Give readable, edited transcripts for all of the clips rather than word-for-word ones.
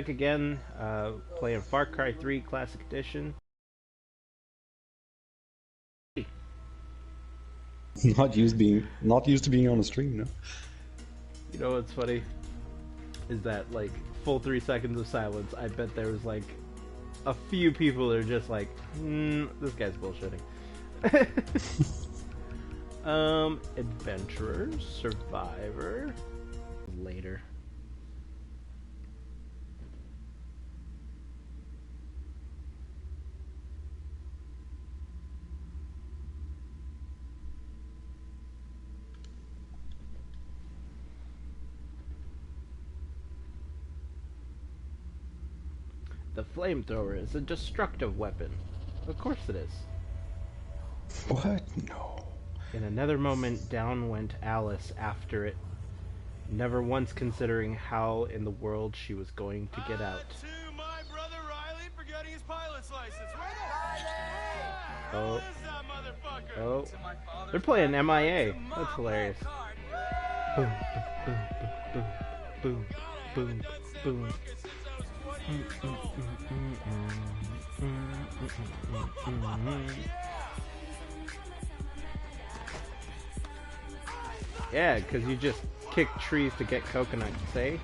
Back again, playing Far Cry 3 Classic Edition. Not used to being on a stream, no. You know what's funny? Is that, like, full 3 seconds of silence, I bet there was, like, a few people that are just like, this guy's bullshitting. Adventurers, Survivor. Later. The flamethrower is a destructive weapon. Of course it is. What? No. In another moment, down went Alice after it, never once considering how in the world she was going to get out. To my brother Riley for getting his pilot's license. Oh. Where that motherfucker? Oh. They're playing MIA. That's hilarious. Boom, boom, boom, boom, boom, boom. Yeah, because you just kick trees to get coconuts, eh?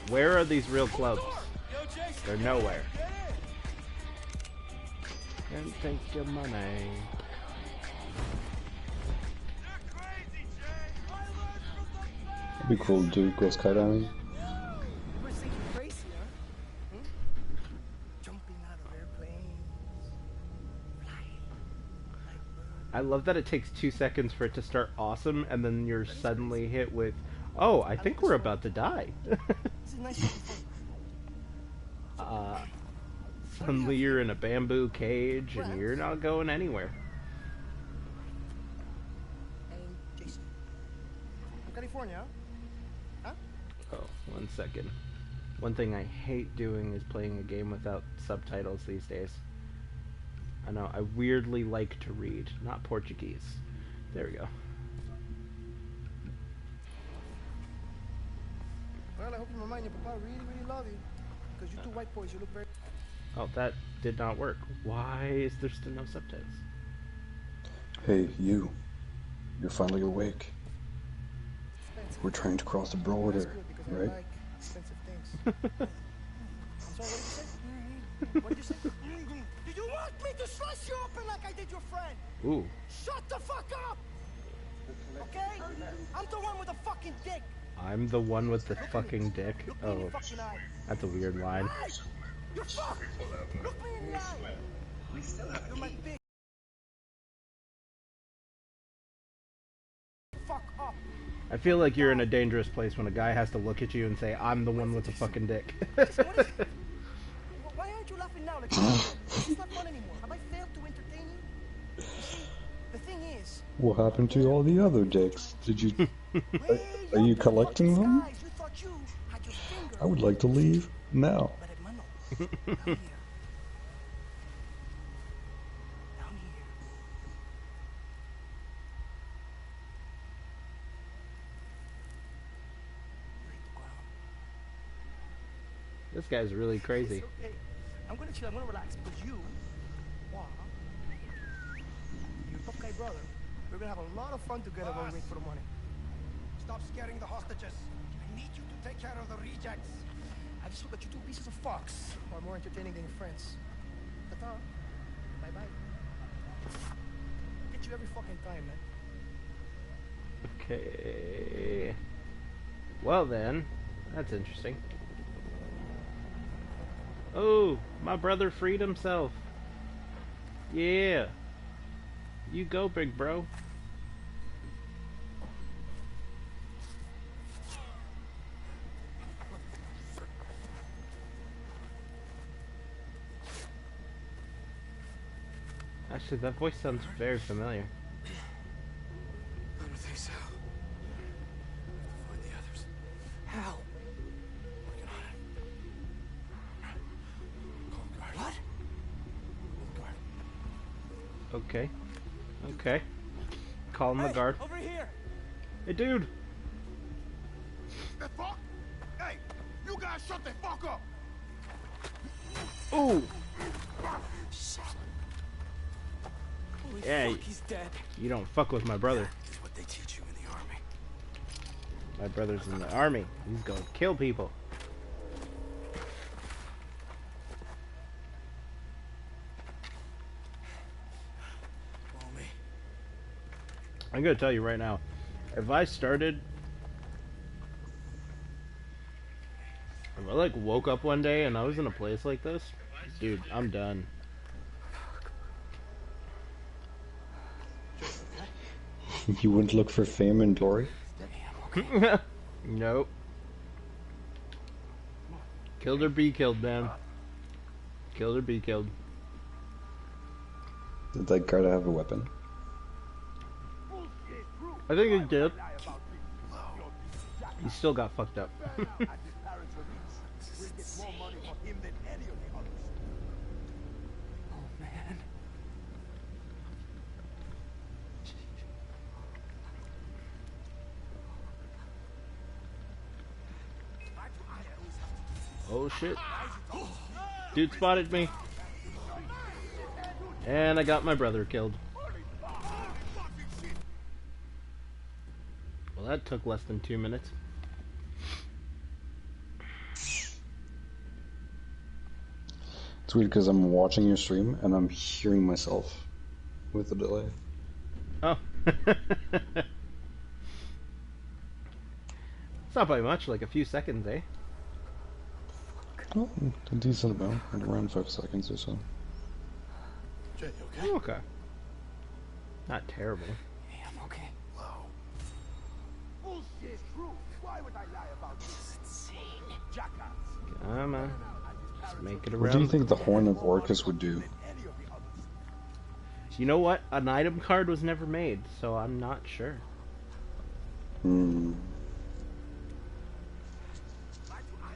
Where are these real clubs? They're nowhere. And take your money. It'd be cool to do go skydiving. I love that it takes 2 seconds for it to start awesome, and then you're suddenly hit with, oh, I think we're about to die. Suddenly you're in a bamboo cage, and you're not going anywhere. California? Huh? Oh, 1 second. One thing I hate doing is playing a game without subtitles these days. I know, I weirdly like to read, not Portuguese. There we go. Well, I hope your mama and your papa really love you. Because you two white boys, you look very... Oh, that did not work. Why is there still no subtitles? Hey, you. You're finally awake. We're trying to cross the border, right? Like expensive things. I'm sorry, what did you say? What did you say? Do you want me to slice you open like I did your friend? Ooh. Shut the fuck up! Okay? I'm the one with the fucking dick. I'm the one with the fucking dick. Oh, that's a weird line. You're fucked! Look me in the eye! You're my dick. Fuck up! I feel like you're in a dangerous place when a guy has to look at you and say, I'm the one with the fucking dick. Why aren't you laughing now? Like, this is not fun anymore. Have I failed to entertain you? See, the thing is... What happened to all the other dicks? Did you... Are you collecting them? I would like to leave now. Down here. This guy's really crazy. Okay. I'm gonna chill, I'm gonna relax, because you, wow, your top guy brother, we're gonna have a lot of fun together when we wait for the money. Stop scaring the hostages. I need you to take care of the rejects. I just hope that you two pieces of fox are more entertaining than your friends. Ta-ta. Bye-bye. Get you every fucking time, man. Okay. Well then, that's interesting. Oh, my brother freed himself. Yeah. You go, big bro. Actually, that voice sounds very familiar. I don't think so. We have to find the others. How? Working on it. Call guard. What? Call guard. Okay. Okay. calling the guard. Over here. Hey, dude. The fuck? Hey, you guys shut the fuck up! Ooh. Holy Yeah, fuck, he's dead. you don't fuck with my brother. Is what they teach you in the army. My brother's in the army. He's gonna kill people. Follow me. I'm gonna tell you right now, if I started, if I like woke up one day and I was in a place like this, dude, I'm done. You wouldn't look for fame and glory? Nope. Killed or be killed, man. Killed or be killed. Did that guard have a weapon? I think he did. He still got fucked up. Oh, man. Oh shit. Dude spotted me. And I got my brother killed. Well, that took less than 2 minutes. It's weird because I'm watching your stream and I'm hearing myself with a delay. Oh. It's not by much, like a few seconds, eh? Oh, a decent amount, like around 5 seconds or so. Jay, you okay? Okay. Not terrible. Hey, I'm okay. Low. Bullshit, true. Why would I lie about this? Insane. Jackass. Come on. Let's make it around. What do you think the Horn of Orcus would do? You know what? An item card was never made, so I'm not sure. Hmm.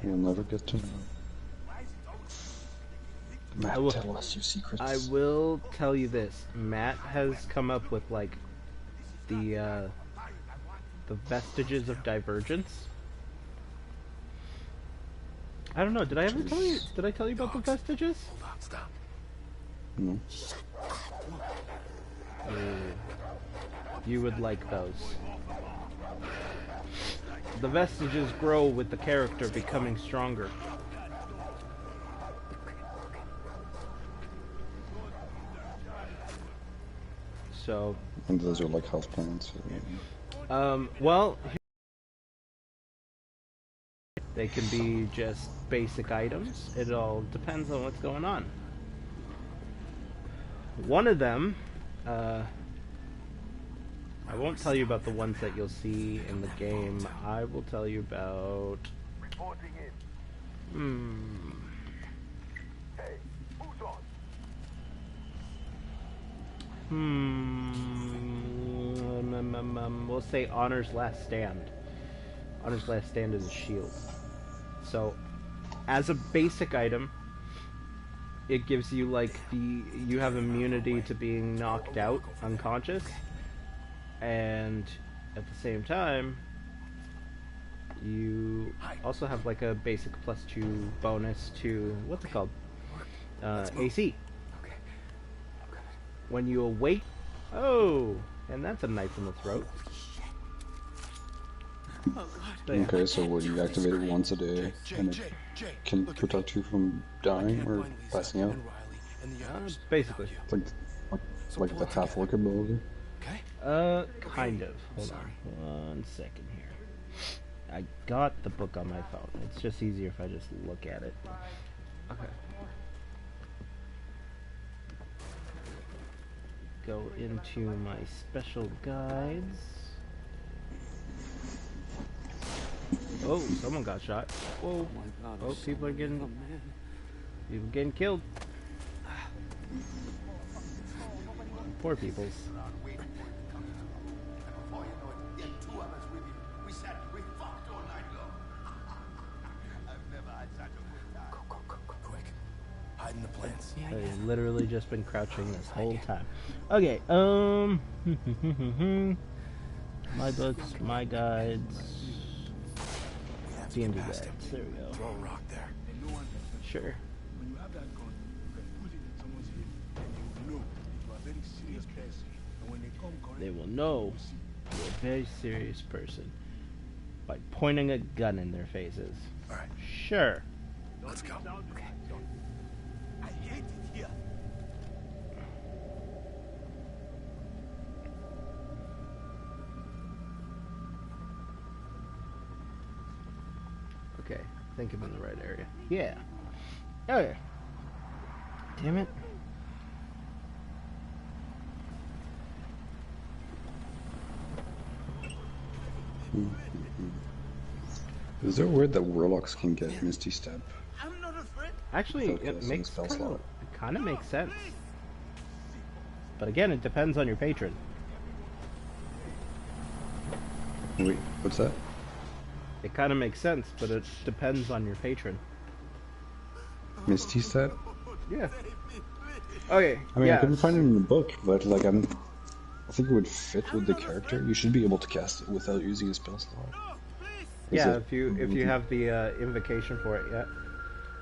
We'll never get to know. Matt, will- tell us your secrets. I will tell you this. Matt has come up with like the vestiges of divergence. I don't know. Did I ever tell you? Did I tell you about the vestiges? Hold on, stop. No. You would like those. The vestiges grow with the character becoming stronger. So, And those are like health plants. well, they can be just basic items. It all depends on what's going on. One of them, I won't tell you about the ones that you'll see in the game. I will tell you about... We'll say Honor's Last Stand. Honor's Last Stand is a shield. So, as a basic item, it gives you like you have immunity to being knocked out unconscious, and at the same time, you also have like a basic +2 bonus to what's it called? AC. Okay. When you awake, oh, and that's a knife in the throat. Oh, God. But yeah. Okay, so what, you activate it once a day, and it can protect you from dying or passing out? Basically. Like the half-orc ability? Okay? Kind of. Hold on 1 second here. I got the book on my phone. It's just easier if I just look at it. Okay. Go into my special guides. Oh, someone got shot. Whoa. my God. Oh, people are getting... Oh, man. People getting killed. Poor peoples. Go, quick. Hide in the plants. I've literally just been crouching this whole time. Okay, my books, my guides, D&D guides. There we go. Throw a rock there. Sure. When you have that gun, you can put it in someone's head, and they will know that you are a very serious person. And when they come correct, They will know you're a very serious person by pointing a gun in their faces. All right, Sure. let's go. I hate it here. Okay, I think I'm in the right area. Yeah. Okay. Damn it. Is there a word that warlocks can get Misty Step? I'm not afraid. Actually, Okay, it so makes spell slot. kind of makes sense. But again, it depends on your patron. Wait, what's that? It kind of makes sense, but it depends on your patron. Misty Step? Yeah. Okay. I mean, yeah. I couldn't find it in the book, but like I think it would fit with the character. You should be able to cast it without using a spell slot. Yeah, it- if you have the invocation for it, yeah.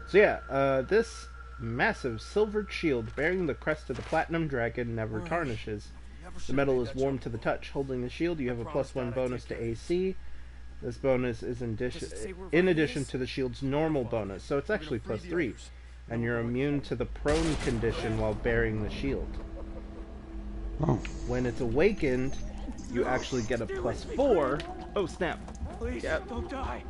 So yeah, this massive silvered shield bearing the crest of the platinum dragon never tarnishes. The metal is warm to the touch. Holding the shield, you have a +1 bonus to AC. This bonus is in addition to the shield's normal bonus, so it's actually +3. And you're immune to the prone condition while bearing the shield. Oh, When it's awakened, you actually get a +4. Oh snap! Please, Yep. don't die.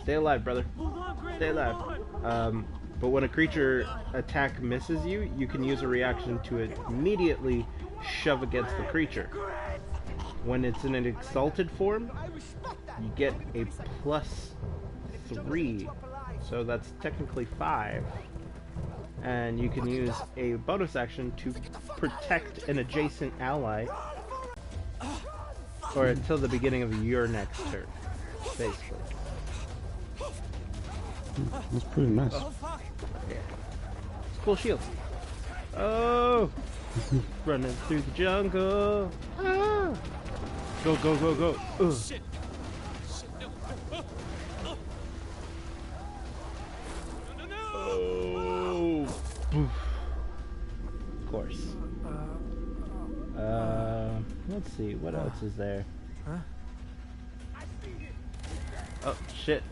Stay alive, brother. Hold on, Grant. Stay alive. But when a creature attack misses you, you can use a reaction to immediately shove against the creature. When it's in an exalted form, you get a +3, so that's technically 5. And you can use a bonus action to protect an adjacent ally, or until the beginning of your next turn, basically. that's pretty nice. Yeah. It's a cool shield. Oh! Running through the jungle. Ah! Go, go, go, go. Ugh. Oh! Oof. Of course. Let's see, what else is there? Oh, shit.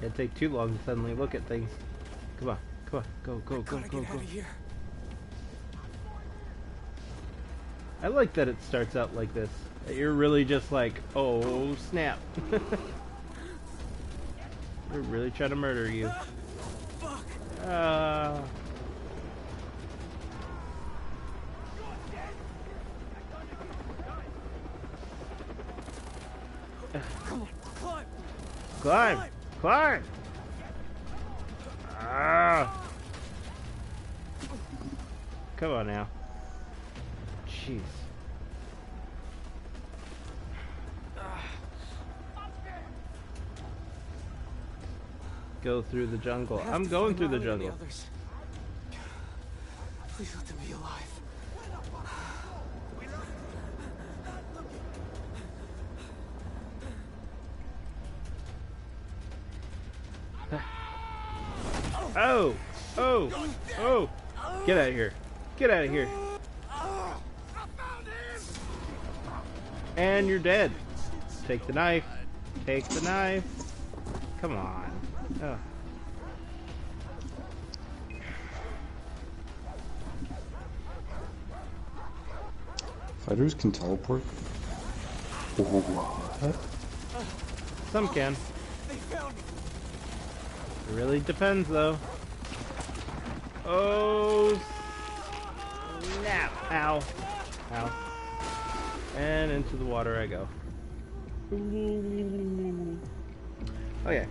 Can't take too long to suddenly look at things. Come on, come on, go, go, go, Gotta go, get go. out of here. I like that it starts out like this. That you're really just like, oh snap. They're really trying to murder you. Fuck. Come on, climb. Climb! Climb! Ah! Come on now. Jeez. Go through the jungle. I have I'm to going find through the Riley and jungle. others. Please let them be alive. Oh! Oh! Oh! Get out of here. Get out of here. And you're dead. Take the knife. Take the knife. Come on. Oh. Fighters can teleport? What? Some can. They found me. It really depends, though. Oh, snap. Ow. Ow. And into the water I go. Okay.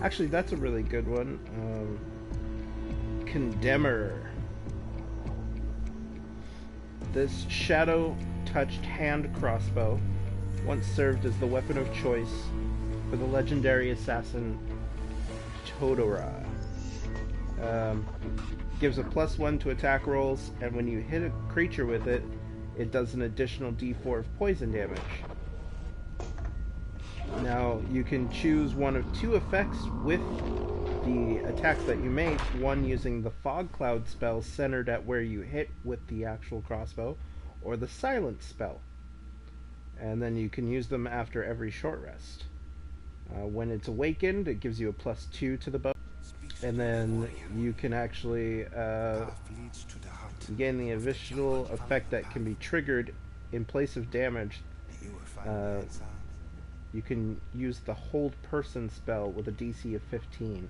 Actually, that's a really good one. Condemner. This shadow-touched hand crossbow once served as the weapon of choice for the legendary assassin Todora. Gives a +1 to attack rolls, and when you hit a creature with it, it does an additional d4 of poison damage. Now, you can choose one of two effects with the attacks that you make, one using the Fog Cloud spell centered at where you hit with the actual crossbow, or the Silence spell. And then you can use them after every short rest. When it's awakened, it gives you a +2 to the bow. And then you can actually gain the additional effect that can be triggered in place of damage. You can use the Hold Person spell with a DC of 15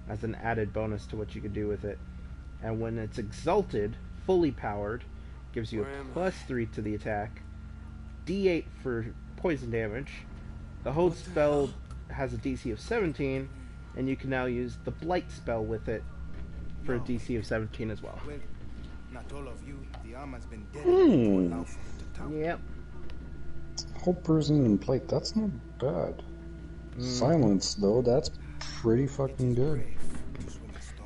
as an added bonus to what you can do with it. And when it's exalted, fully powered, gives you a +3 to the attack, D8 for poison damage. The Hold spell has a DC of 17, and you can now use the Blight spell with it for a DC of 17 as well. Well, not all of you. The armor's been dead. Now for the town. Yep. Whole person and plate, that's not bad. Silence, though, that's pretty fucking good.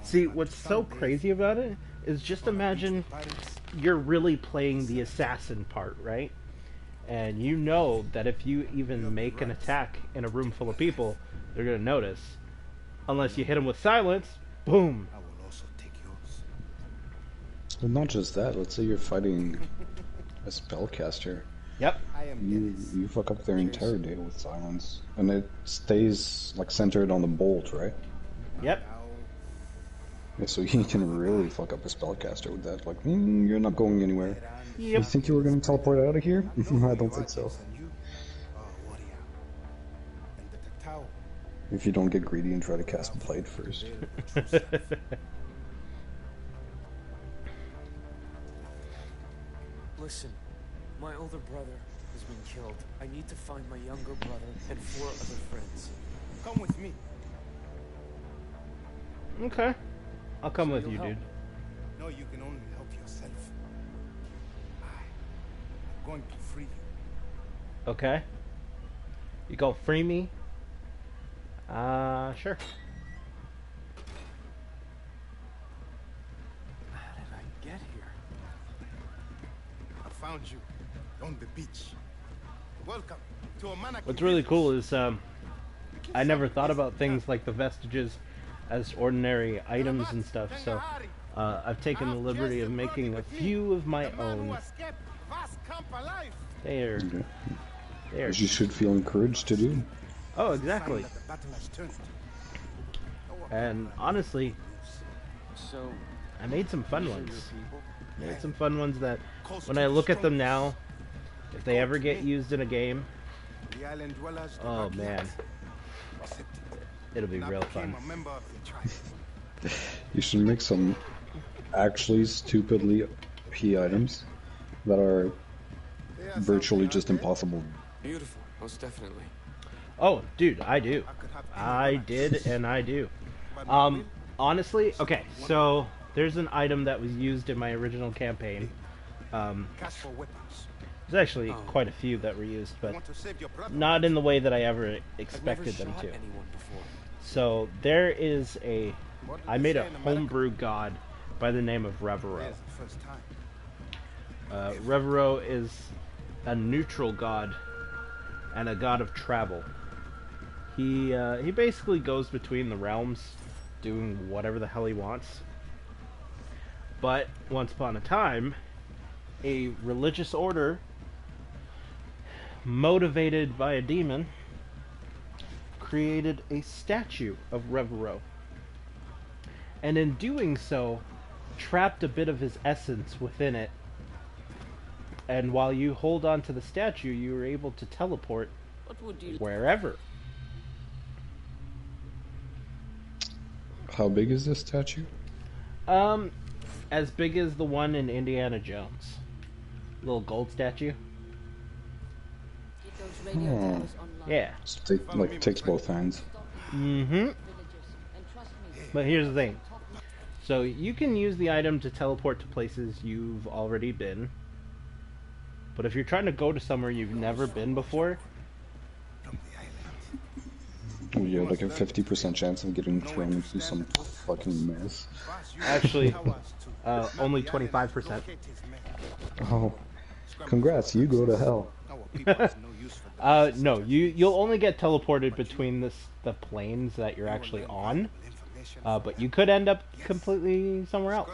See, what's so crazy about it is just imagine you're really playing the assassin part, right? And you know that if you even make an attack in a room full of people, they're going to notice. Unless you hit them with silence, boom. I will also take yours. Well, not just that, let's say you're fighting a spellcaster. Yep. I am You fuck up their entire day with silence. And it stays, like, centered on the bolt, right? Yep. Yeah, so you can really fuck up a spellcaster with that. Like, you're not going anywhere. You Yep. think you were going to teleport out of here? I don't think so. If you don't get greedy and try to cast Blade first. Listen, my older brother has been killed. I need to find my younger brother and 4 other friends. Come with me. Okay. I'll come So with you'll you, help? dude. No, you can only help yourself. I'm going to free you. Okay. You go free me? Sure. How did I get here? I found you on the beach. Welcome to a Manaki. What's really cool is, I never thought about things like the vestiges as ordinary items and stuff, so I've taken the liberty of making a few of my own. There. Okay. There. As you should feel encouraged to do. Oh, exactly. The battle has turned. And honestly, So, I made some fun these are ones. your people? Made some fun ones that, when I look at them now, if they ever get used in a game, The island dwellers, the oh Backyards, man, accepted. it'll be And I real became fun. a member of the tribe. You should make some actually stupidly OP items that are They are virtually something, just aren't they? impossible. Beautiful, most definitely. Oh, dude, I do. I could have I anyone did, and I do. but Honestly, okay, so there's an item that was used in my original campaign. cast for weapons. There's actually quite a few that were used, You but want to save your brother? not in the way that I ever I've never expected them shot to. anyone before. So there is What did I they made say a in America? homebrew god by the name of Revero. There's the first time. Revero is a neutral god and a god of travel. He basically goes between the realms, doing whatever the hell he wants. But once upon a time, a religious order, motivated by a demon, created a statue of Revero. And in doing so, trapped a bit of his essence within it. And while you hold on to the statue, you are able to teleport What would you wherever. How big is this statue? As big as the one in Indiana Jones. Little gold statue. keep those radio Hmm. towers online? Yeah. So like takes both hands. Mm-hmm. Villagers, and trust me, But here's the thing. So you can use the item to teleport to places you've already been. But if you're trying to go to somewhere you've never been before, From the island. You have like a 50% chance of getting thrown into some fucking mess. Actually, only 25%. Oh, congrats, you go to hell. No, you'll only get teleported between the planes that you're actually on, but you could end up completely somewhere else.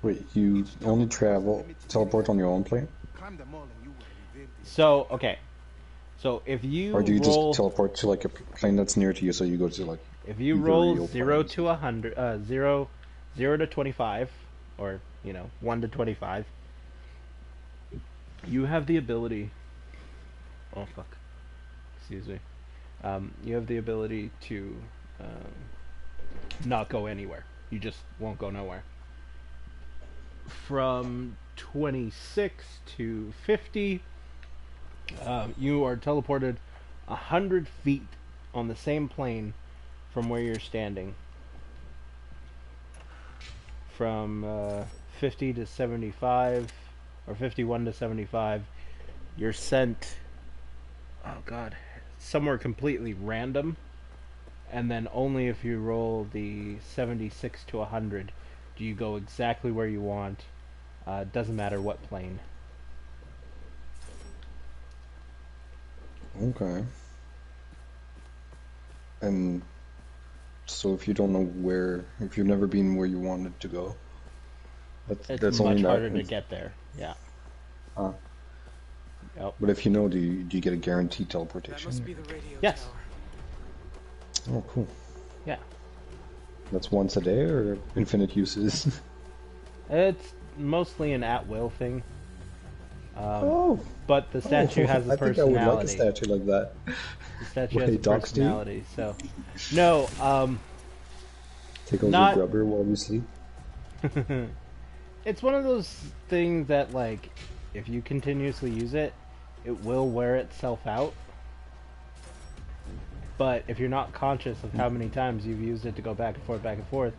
Wait, you only teleport on your own plane? So, okay. So if you Or do you roll, just teleport to like a plane that's near to you, so you go to like... if you roll real 0 planes? to 100, 0 to 25, or 1 to 25, you have the ability. Oh fuck! Excuse me. You have the ability to not go anywhere. You just won't go nowhere. From 26 to 50, you are teleported 100 feet on the same plane from where you're standing. From 50 to 75, or 51 to 75, you're sent, oh god, somewhere completely random, and then only if you roll the 76 to 100 do you go exactly where you want. Doesn't matter what plane. Okay. And so if you don't know where, if you've never been where you wanted to go, It's that's much only harder that. to get there. Yeah. Yep. But if you know, do you get a guaranteed That teleportation? must be the radio Yes. tower. Oh, cool. Yeah. That's once a day or infinite uses? It's mostly an at-will thing. Oh. But the statue has a I think I would like a personality. statue like that. The statue Wait, has a talks to you? personality, so... No, Tickles Not- your grubber while you sleep. it's one of those things that, like, if you continuously use it, it will wear itself out. But if you're not conscious of how many times you've used it to go back and forth,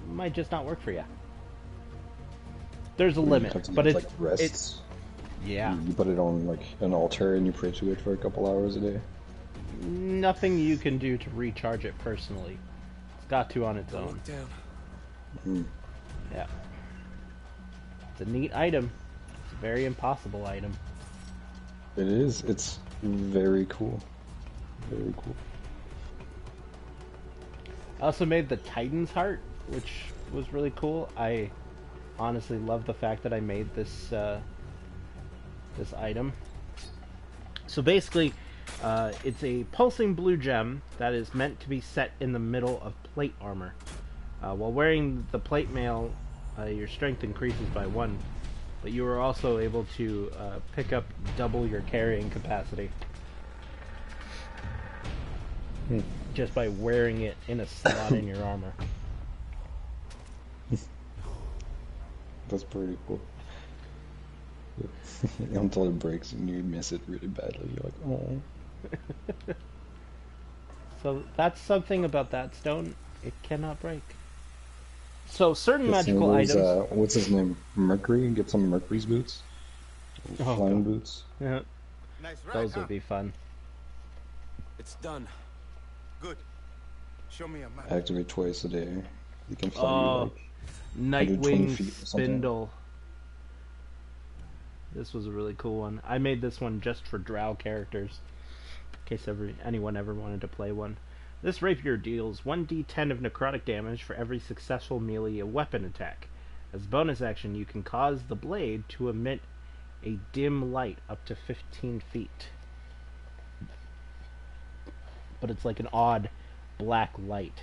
might just not work for you. There's a limit, Something but with, it's like rests. yeah, You put it on like an altar and you pray to it for a couple hours a day. nothing you can do to recharge it personally. It's got to on its own. Look down. Yeah, it's a neat item. It's a very impossible item. It is. It's very cool. Very cool. I also made the Titan's heart, which was really cool. I honestly love the fact that I made this this item. So basically, it's a pulsing blue gem that is meant to be set in the middle of plate armor. While wearing the plate mail, your strength increases by 1, but you are also able to pick up double your carrying capacity. Just by wearing it in a slot in your armor. That's pretty cool. Until it breaks and you miss it really badly. You're like, oh. So that's something about that stone. It cannot break. So certain His name magical was, items. what's his name? Mercury? Get some Mercury's boots? Oh, Flying God. boots? Yeah, Nice ride, those huh? would be fun. It's done. Good. Show me a map. Activate twice a day. You can fly Oh, like 120 Nightwing feet or something. Spindle. This was a really cool one. I made this one just for drow characters, in case anyone ever wanted to play one. This rapier deals 1d10 of necrotic damage for every successful melee weapon attack. As a bonus action, you can cause the blade to emit a dim light up to 15 feet. But it's like an odd black light.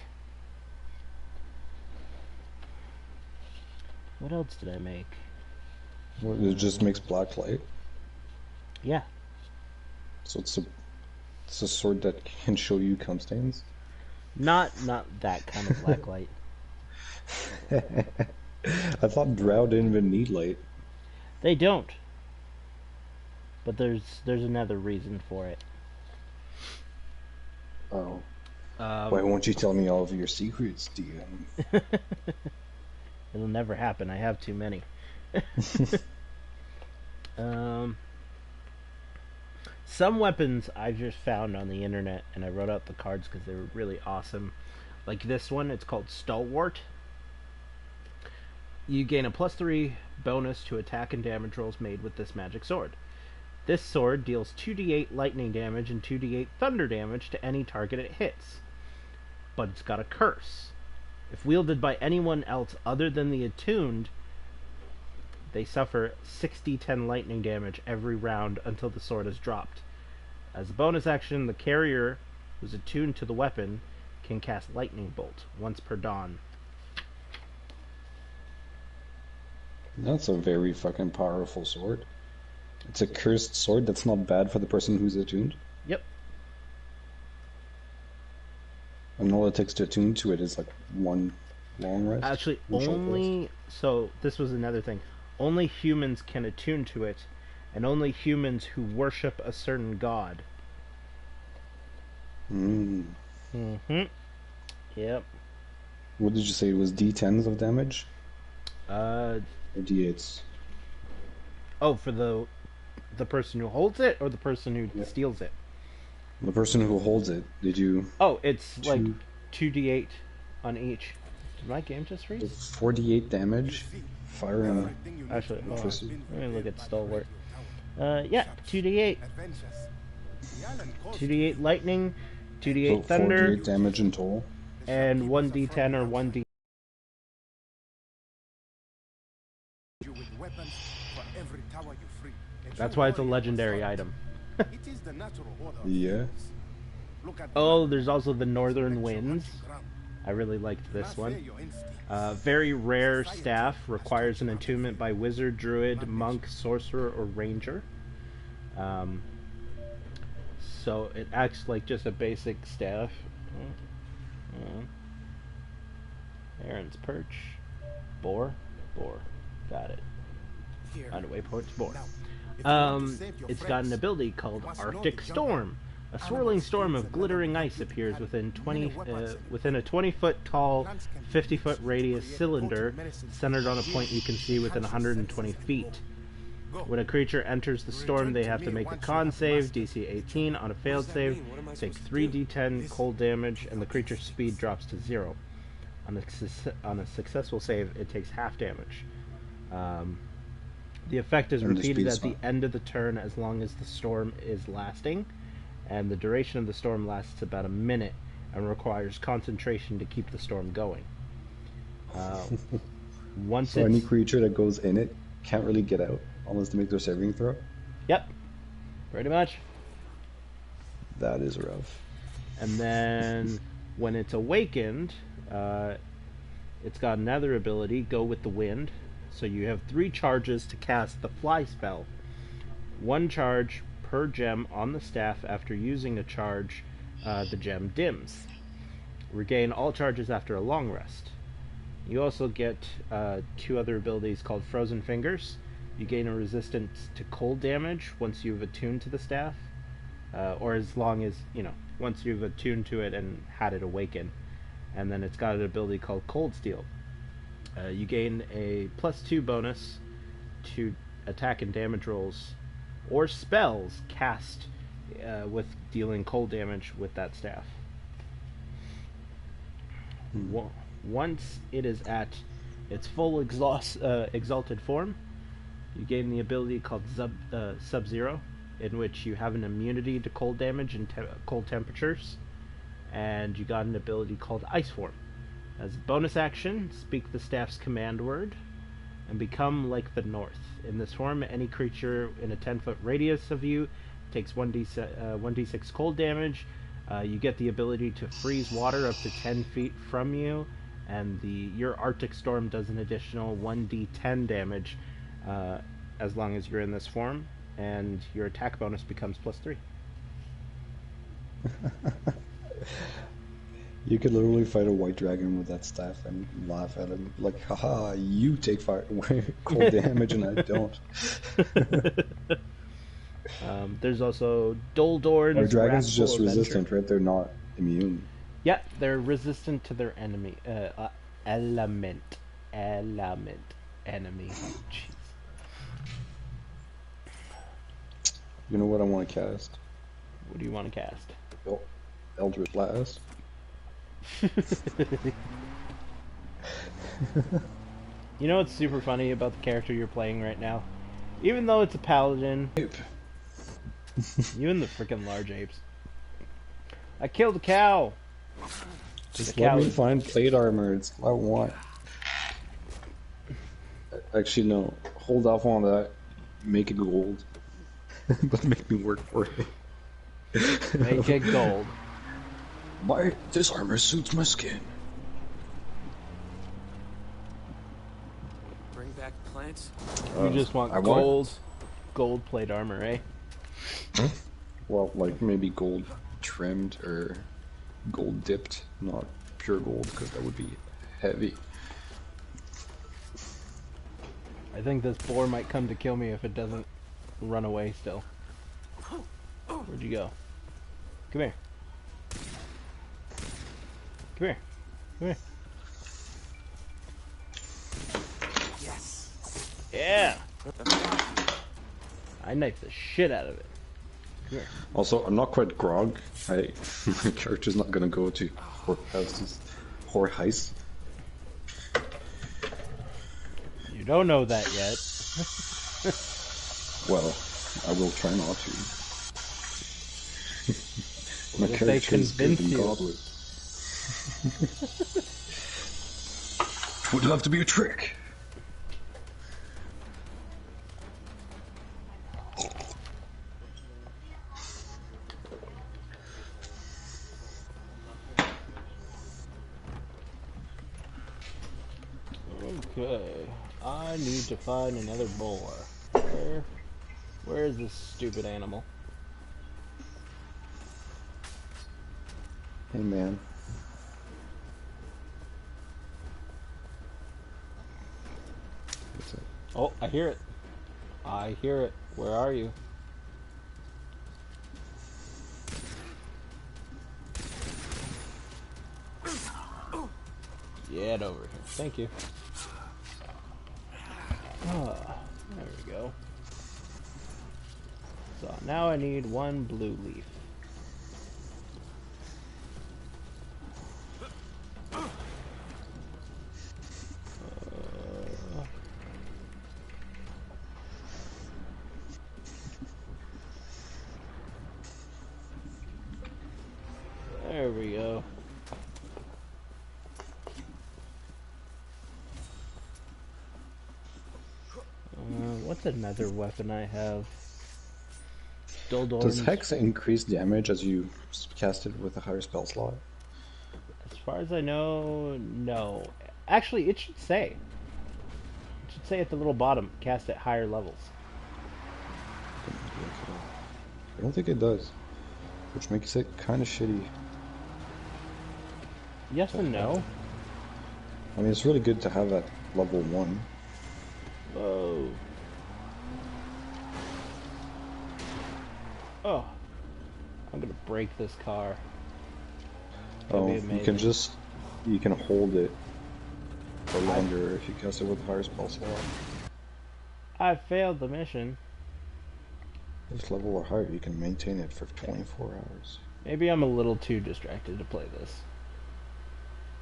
What else did I make? Well, it just makes black light. Yeah. So it's a sword that can show you cum stains. Not that kind of black light. I thought drow didn't even need light. They don't. But there's another reason for it. Oh. Why won't you tell me all of your secrets, DM? It'll never happen. I have too many. Some weapons I just found on the internet, and I wrote out the cards because they were really awesome. Like this one, it's called Stalwart. You gain a +3 bonus to attack and damage rolls made with this magic sword. This sword deals 2d8 lightning damage and 2d8 thunder damage to any target it hits. But it's got a curse. If wielded by anyone else other than the attuned, they suffer 6d10 lightning damage every round until the sword is dropped. As a bonus action, the carrier, who's attuned to the weapon, can cast Lightning Bolt once per dawn. That's a very fucking powerful sword. It's a cursed sword that's not bad for the person who's attuned. Yep. And all it takes to attune to it is like one long rest. Actually, one short only... So, this was another thing. Only humans can attune to it, and only humans who worship a certain god. rest. Mm-hmm. Yep. What did you say? It was D10s of damage? Uh... Or D8s? Oh, for the person who holds it, or the person who Yeah. steals it? The person who holds it, did you... Oh, it's like 2d8 on each. Did my game just freeze? 48 damage? Fire and... Actually, hold on. Interesting. Let me look at Stalwart. Yeah, 2d8. 2d8 lightning, 2d8 So thunder, 48 damage in total. and 1d10 or 1d... That's why it's a legendary item. Yeah. Oh, there's also the Northern Winds. I really liked this one. Very rare staff, requires an attunement by wizard, druid, monk, sorcerer, or ranger. So it acts like just a basic staff. Aaron's Perch. Boar. Got it. On the waypoint, boar. It's got an ability called Arctic Storm. A swirling storm of glittering ice appears within a 20-foot tall, 50-foot radius cylinder centered on a point you can see within 120 feet. When a creature enters the storm, they have to make a con save, DC 18. On a failed save, take 3d10 cold damage, and the creature's speed drops to 0. On a successful save, it takes half damage. The effect is And the repeated speed's at the fine. end of the turn as long as the storm is lasting, and the duration of the storm lasts about a minute and requires concentration to keep the storm going. Once So it's... any creature that goes in it can't really get out unless they make their saving throw? Yep, pretty much. That is rough. And then when it's awakened, it's got another ability, Go with the Wind. So you have 3 charges to cast the Fly spell. 1 charge per gem on the staff. After using a charge, the gem dims. Regain all charges after a long rest. You also get 2 other abilities called Frozen Fingers. You gain a resistance to cold damage once you've attuned to the staff, or as long as, once you've attuned to it and had it awaken. And then it's got an ability called Cold Steel. You gain a +2 bonus to attack and damage rolls or spells cast with dealing cold damage with that staff. Once it is at its full exalted form, you gain the ability called Sub-Zero, in which you have an immunity to cold damage and cold temperatures, and you got an ability called Ice Form. As a bonus action, speak the staff's command word and become like the North. In this form, any creature in a 10-foot radius of you takes 1d6 cold damage. You get the ability to freeze water up to 10 feet from you, and your Arctic Storm does an additional 1d10 damage as long as you're in this form, and your attack bonus becomes +3. You could literally fight a white dragon with that staff and laugh at him like, haha, you take fire cold damage and I don't. There's also Doldorn's Our dragons are just Wrathful resistant, Avenger. right? They're not immune. Yeah, they're resistant to their enemy enemy. Jeez. You know what I want to cast? What do you want to cast? Eldritch Blast. You know what's super funny about the character you're playing right now? Even though it's a paladin, you and the freaking large apes. I killed a cow! Just The let cow me is- find plate armor. It's what I want. Actually, no. Hold off on that. Make it gold. But make me work for it. Make it gold. This armor suits my skin. Bring back plants? You just want gold plate armor, eh? Well, like maybe gold trimmed or gold dipped, not pure gold, because that would be heavy. I think this boar might come to kill me if it doesn't run away still. Where'd you go? Come here. Come here. Come here. Yes. Yeah! I knifed the shit out of it. Come here. Also, I'm not quite grog. My character's not gonna go to whore-heist. You don't know that yet. Well, I will try not to. My If they character is good convince and you. godly. Would love to be a trick. Okay. I need to find another boar. Where is this stupid animal? Hey, man. What's that? Oh, I hear it. I hear it. Where are you? Get over here. Thank you. Ah, there we go. So now I need one blue leaf. There we go. What's another weapon I have? Does Hex increase damage as you cast it with a higher spell slot? As far as I know, no. Actually, it should say. It should say at the little bottom, cast at higher levels. I don't think it does, which makes it kind of shitty. Yes and no. I mean, it's really good to have at level 1. Whoa. Oh. I'm gonna break this car. That'd be You amazing. you can hold it for longer if you cast it with a higher spell slot. I failed the mission. This level or higher, you can maintain it for 24 hours. Maybe I'm a little too distracted to play this.